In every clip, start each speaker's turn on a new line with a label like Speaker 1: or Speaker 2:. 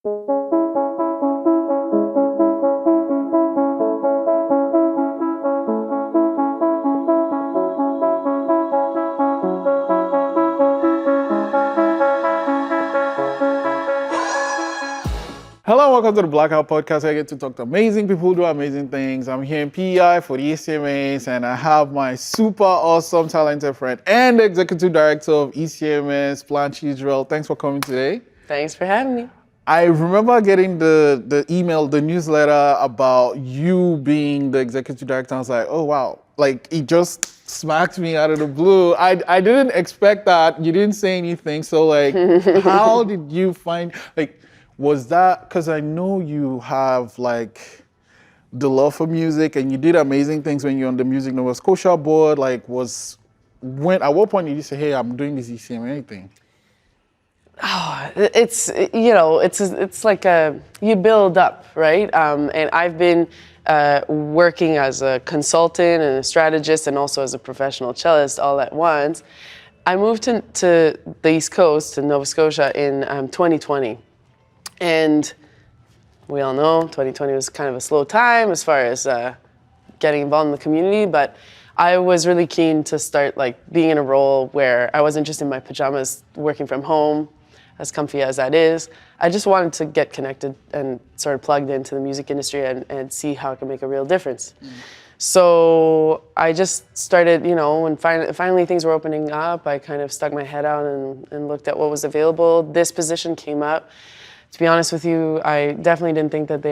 Speaker 1: Hello, welcome to the Blackout Podcast. I get to talk to amazing people who do amazing things. I'm here in PEI for the ECMAs, and I have my super awesome, talented friend and executive director of ECMS, Blanche Israël. Thanks for coming today.
Speaker 2: Thanks for having me.
Speaker 1: I remember getting the email, the newsletter about you being the executive director. I was like, oh wow, like it just smacked me out of the blue. I didn't expect that. You didn't say anything. So like, how did you find, like, was that, because I know you have like the love for music and you did amazing things when you're on the Music Nova Scotia board, like at what point did you say, hey, I'm doing this ECMA thing?
Speaker 2: Oh, it's like you build up, right? And I've been working as a consultant and a strategist and also as a professional cellist all at once. I moved to the East Coast, to Nova Scotia in 2020. And we all know 2020 was kind of a slow time as far as getting involved in the community, but I was really keen to start like being in a role where I wasn't just in my pajamas working from home, as comfy as that is. I just wanted to get connected and sort of plugged into the music industry and see how it can make a real difference. So I just started, when finally things were opening up, I kind of stuck my head out and looked at what was available. This position came up. To be honest with you, I definitely didn't think that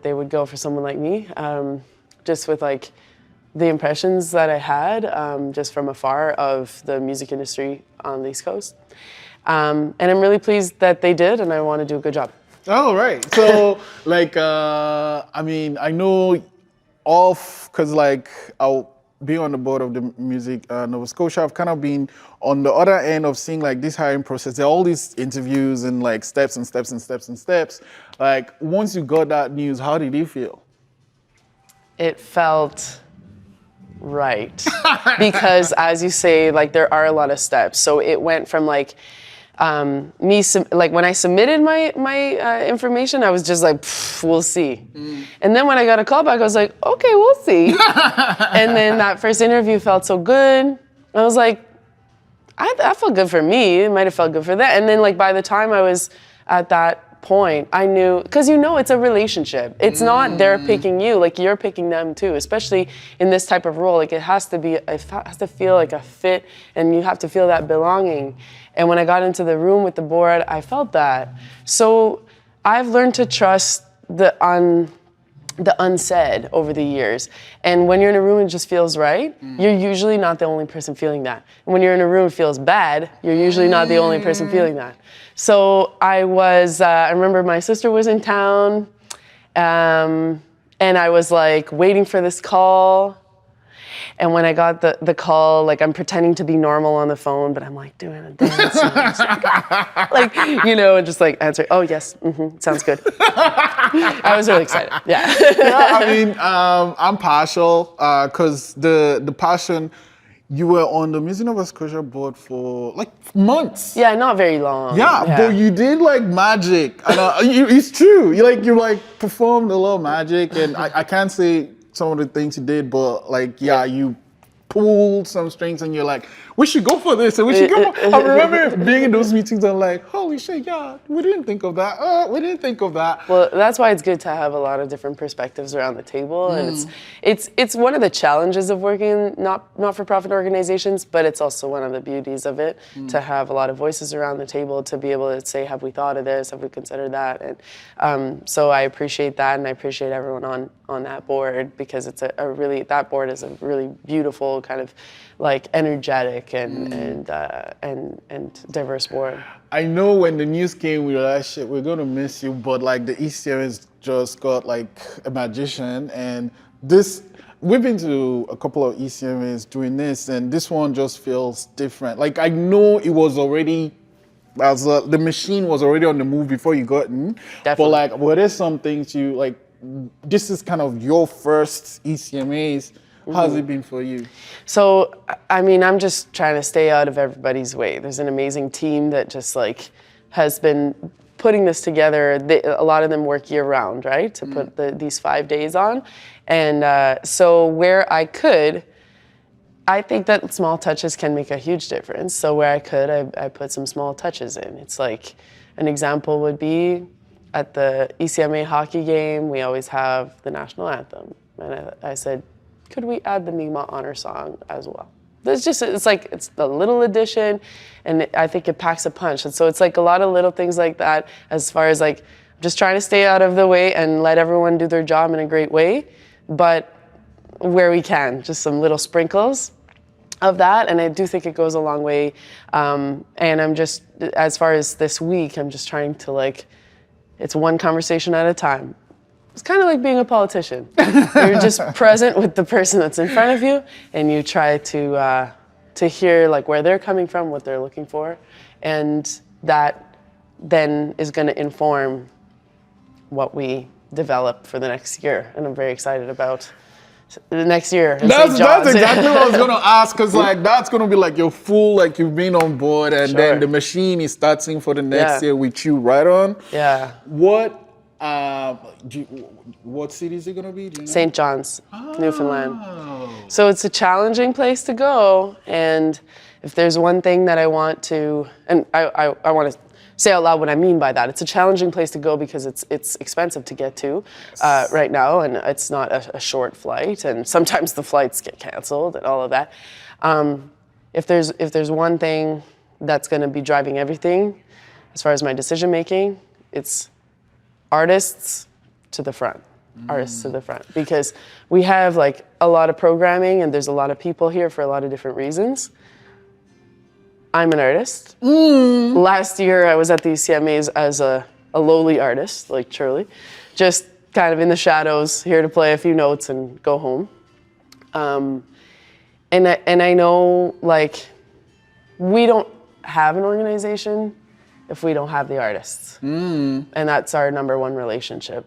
Speaker 2: they would go for someone like me, just with like the impressions that I had just from afar of the music industry on the East Coast. And I'm really pleased that they did, and I want to do a good job.
Speaker 1: Oh, right. So like, I know because like I'll be on the board of the Music Nova Scotia, I've kind of been on the other end of seeing like this hiring process. There are all these interviews and like steps and steps and steps and steps. Like once you got that news, how did you feel?
Speaker 2: It felt right. Because as you say, like there are a lot of steps. So it went from like when I submitted my information, I was just like, we'll see. And then when I got a call back, I was like, okay, we'll see. And then that first interview felt so good. I was like, that felt good for me. It might have felt good for that. And then like by the time I was at that point, I knew, because it's a relationship. It's not they're picking you, like you're picking them too, especially in this type of role. Like it has to feel like a fit, and you have to feel that belonging. And when I got into the room with the board, I felt that. So I've learned to trust the unsaid over the years. And when you're in a room and it just feels right, you're usually not the only person feeling that. And when you're in a room and it feels bad, you're usually not the only person feeling that. So I remember my sister was in town, and I was like waiting for this call. And when I got the call, like I'm pretending to be normal on the phone, but I'm like doing a dance. And just like answering, oh yes, sounds good. I was really excited, yeah.
Speaker 1: I'm partial, because the passion, you were on the Music Nova Scotia board for like months.
Speaker 2: Yeah, not very long.
Speaker 1: Yeah. But you did like magic. And, it's true. You performed a lot of magic, and I can't say some of the things you did, but like, you pulled some strings and you're like, we should go for this and we should go for I remember being in those meetings and like, holy shit, we didn't think of that. We didn't think of that.
Speaker 2: Well, that's why it's good to have a lot of different perspectives around the table. And it's one of the challenges of working in not-for-profit organizations, but it's also one of the beauties of it, to have a lot of voices around the table, to be able to say, have we thought of this? Have we considered that? And so I appreciate that, and I appreciate everyone on that board, because it's that board is a really beautiful kind of like energetic and diverse board.
Speaker 1: I know when the news came, we were like, shit, we're gonna miss you, but like the ECMS just got like a magician, and we've been to a couple of ECMAs doing this, and this one just feels different. Like I know it was already, the machine was already on the move before you got in. Definitely. But like, were there some things you like, this is kind of your first ECMAs. How's it been for you?
Speaker 2: So, I mean, I'm just trying to stay out of everybody's way. There's an amazing team that just like has been putting this together, a lot of them work year round, right? To put these 5 days on. And so where I could, I think that small touches can make a huge difference. So where I could, I put some small touches in. It's like, an example would be at the ECMA hockey game, we always have the national anthem. And I said, could we add the Mi'kmaq honor song as well? It's the little addition, and I think it packs a punch. And so it's like a lot of little things like that, as far as like, just trying to stay out of the way and let everyone do their job in a great way. But where we can, just some little sprinkles of that, and I do think it goes a long way. And I'm just, as far as this week, I'm just trying to like, it's one conversation at a time. It's kind of like being a politician. You're just present with the person that's in front of you, and you try to hear like where they're coming from, what they're looking for, and that then is going to inform what we develop for the next year. And I'm very excited about the next year.
Speaker 1: That's exactly what I was gonna ask, because like that's gonna be like your full, like you've been on board, and then the machine is starting for the next year with you right on.
Speaker 2: Yeah.
Speaker 1: What city is it gonna be?
Speaker 2: St. John's, Newfoundland. So it's a challenging place to go, and if there's one thing that I want to, and I want to say out loud what I mean by that. It's a challenging place to go because it's expensive to get to right now, and it's not a short flight, and sometimes the flights get canceled and all of that. If there's one thing that's going to be driving everything, as far as my decision making, it's artists to the front. Artists to the front, because we have like a lot of programming, and there's a lot of people here for a lot of different reasons. I'm an artist. Last year I was at the ECMAs as a lowly artist, like Shirley, just kind of in the shadows, here to play a few notes and go home. And I know like we don't have an organization if we don't have the artists. And that's our number one relationship.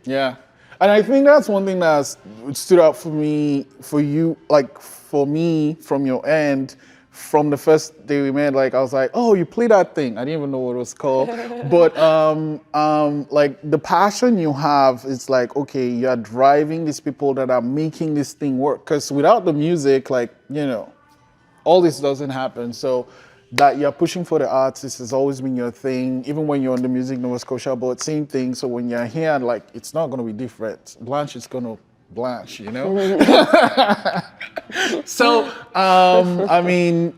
Speaker 1: Yeah. And I think that's one thing that stood out for me, for you, like for me from your end. From the first day we met, like I was like, oh, you play that thing. I didn't even know what it was called. But like the passion you have is like, okay, you're driving these people that are making this thing work. Because without the music, like, you know, all this doesn't happen. So that you're pushing for the arts, this has always been your thing. Even when you're on the Music Nova Scotia board, same thing. So when you're here, like, it's not going to be different. Blanche is going to Blanche, you know? So, I mean,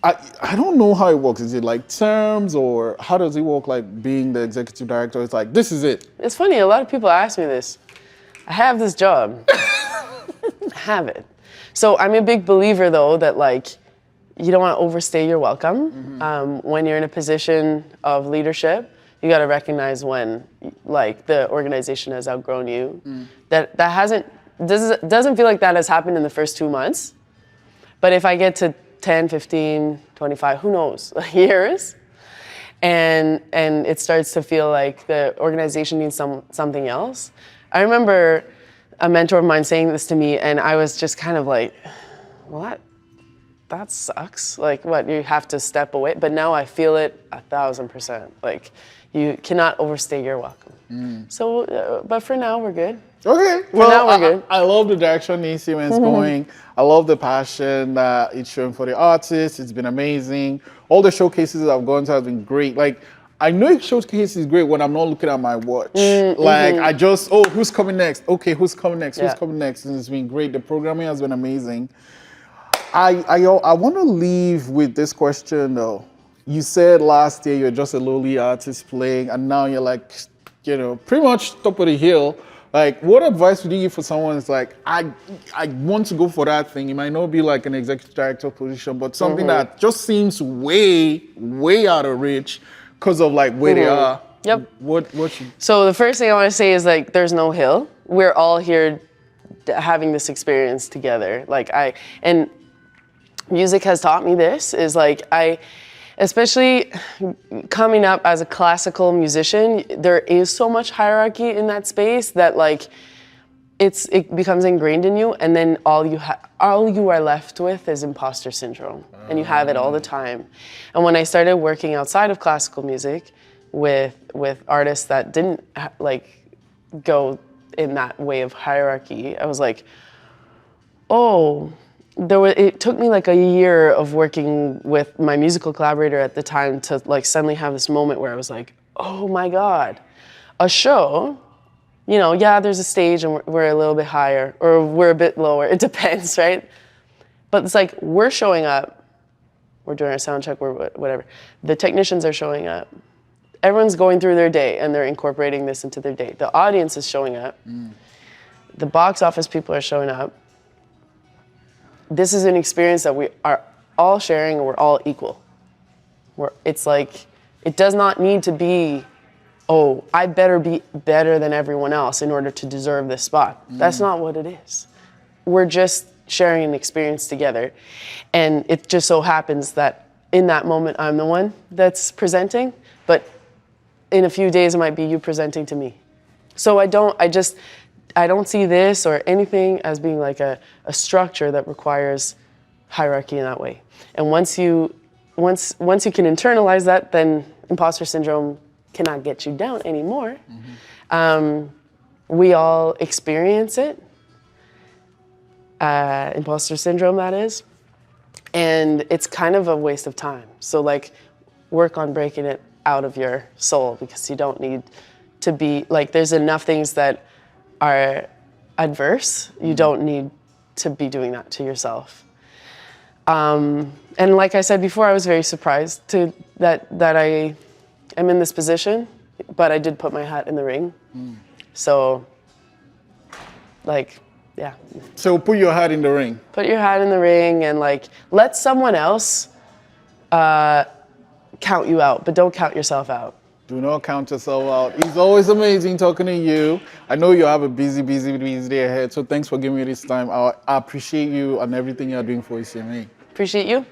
Speaker 1: I don't know how it works. Is it like terms, or how does it work, like being the executive director? It's like, this is it.
Speaker 2: It's funny, a lot of people ask me this. I have this job. I have it. So I'm a big believer, though, that like, you don't want to overstay your welcome. When you're in a position of leadership, you got to recognize when like the organization has outgrown you. That doesn't feel like that has happened in the first 2 months. But if I get to 10, 15, 25, who knows, years, and it starts to feel like the organization needs something else. I remember a mentor of mine saying this to me, and I was just kind of like, what? That sucks. Like, what, you have to step away? But now I feel it 1,000%. Like, you cannot overstay your welcome. So, but for now, we're good.
Speaker 1: Okay.
Speaker 2: Well, now we're good.
Speaker 1: I love the direction the ECMA is going. I love the passion that it's showing for the artists. It's been amazing. All the showcases I've gone to have been great. Like, I know a showcase is great when I'm not looking at my watch. Like, I just, oh, who's coming next? Okay, who's coming next? Who's coming next? And it's been great. The programming has been amazing. I want to leave with this question, though. You said last year you're just a lowly artist playing, and now you're like, you know, pretty much top of the hill. Like, what advice would you give for someone that's like, I want to go for that thing? It might not be like an executive director position, but something that just seems way, way out of reach because of like where they are.
Speaker 2: Yep.
Speaker 1: What should...
Speaker 2: So the first thing I want to say is like, there's no hill. We're all here having this experience together. And music has taught me this, is like, especially coming up as a classical musician, there is so much hierarchy in that space that like, it becomes ingrained in you, and then all you are left with is imposter syndrome, and you have it all the time. And when I started working outside of classical music, with artists that didn't like go in that way of hierarchy. I was like, oh, it took me like a year of working with my musical collaborator at the time to like suddenly have this moment where I was like, oh my God, a show, you know, yeah, there's a stage and we're a little bit higher or we're a bit lower. It depends, right? But it's like we're showing up, we're doing our sound check, we're whatever. The technicians are showing up. Everyone's going through their day and they're incorporating this into their day. The audience is showing up. The box office people are showing up. This is an experience that we are all sharing and we're all equal. It's like, it does not need to be, oh, I better be better than everyone else in order to deserve this spot. That's not what it is. We're just sharing an experience together. And it just so happens that in that moment, I'm the one that's presenting, but in a few days, it might be you presenting to me. So I don't see this or anything as being like a structure that requires hierarchy in that way. And once you can internalize that, then imposter syndrome cannot get you down anymore. We all experience it, imposter syndrome that is, and it's kind of a waste of time. So like work on breaking it out of your soul because you don't need to be, like there's enough things that are adverse. You don't need to be doing that to yourself. And like I said before, I was very surprised that I am in this position, but I did put my hat in the ring. So, like, yeah.
Speaker 1: So put your hat in the ring.
Speaker 2: Put your hat in the ring and like let someone else count you out, but don't count yourself out.
Speaker 1: Do not count yourself out. It's always amazing talking to you. I know you have a busy day ahead, so thanks for giving me this time. I appreciate you and everything you're doing for ECMA.
Speaker 2: Appreciate you.